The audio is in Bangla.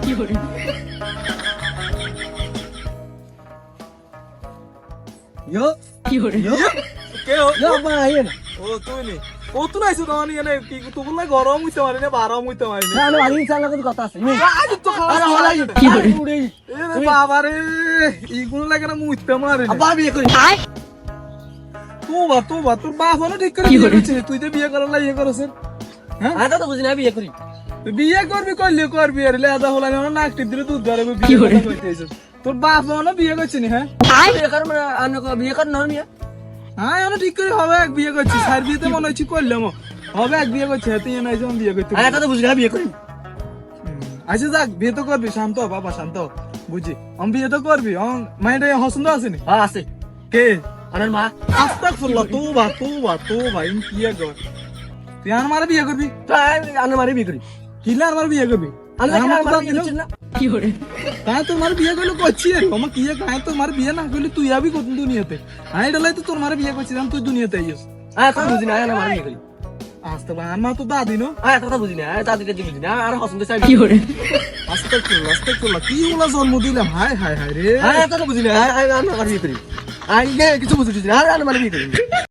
Yo, yo, কে ও? yo apa aja na? ও তুই নি ও তুই নাইছো তো মানে এনে কি তোগুলা গরম হইতে পারি না বারম হইতে পারি না Nah, lu lagi salah kau kata sih. আজ তো খাওয়া Ada দাওয়া lagi. লাগে। Udah. এ বাবা রে ইগুলো লাগে না মুইতে মারে Apa biar kau? তোর বাপ হলো ঠিক করে বিয়ে করছিস তুই যে বিয়ে করার লাই ইয়ে করছিস হ্যাঁ Ada tuh bukan biar kau. তুই বিয়ে করবি করবি আর লেদা হলা না নাক টিপ দিলে দুধ ধরে বিয়ে করতেছিস তোর বাপ হলো বিয়ে করছিস হ্যাঁ Biar kan mana anak kau biar kan non ya? হ্যাঁ এখন ঠিক করে হবে এক বিয়ে করছিস আর বিয়েতে মনে হচ্ছে করলাম হবে এক বিয়ে করছিস তুই এনে যখন বিয়ে করতে Ada tuh bukan biar kau. আচ্ছা যাক বিয়ে তো করবি শান্ত হ, বাবা শান্ত হ। বুঝি আমি বিয়ে তো করবি মাইন্ডে হসন্দ আসেনি Ah, asik. কে Anak mah. আস্তাগফিরুল্লাহ তোবা ইন কি কর তুই আর মারা বিয়ে করবি Anak mah biar kau. কিলা আর মারা বিয়ে করবি Anak আমার kan কথা mah দিলো। biar kau. তাই তোর মার বিয়ে করলে করছি আর আমার কি কায় তোর মার বিয়ে না করলে তুই আবি কোন দুনিয়াতে আমি ডালাই তো তোর মার বিয়ে করছিলাম তুই দুনিয়াতে আইস Ah, kau bukan anak mah biar kau. আসতে পারে আমার তো দাদি no Ah, kau bukan. Ah, tadi kita bukan. Ah, ada hosun desa. আস্তাগফিরুল্লাহ কি ওলা জন্ম দিলাম হায় রে Ah, kau bukan. Ah, anak mah biar kau. Ah, ini kita bukan. Ah, anak mah biar kau.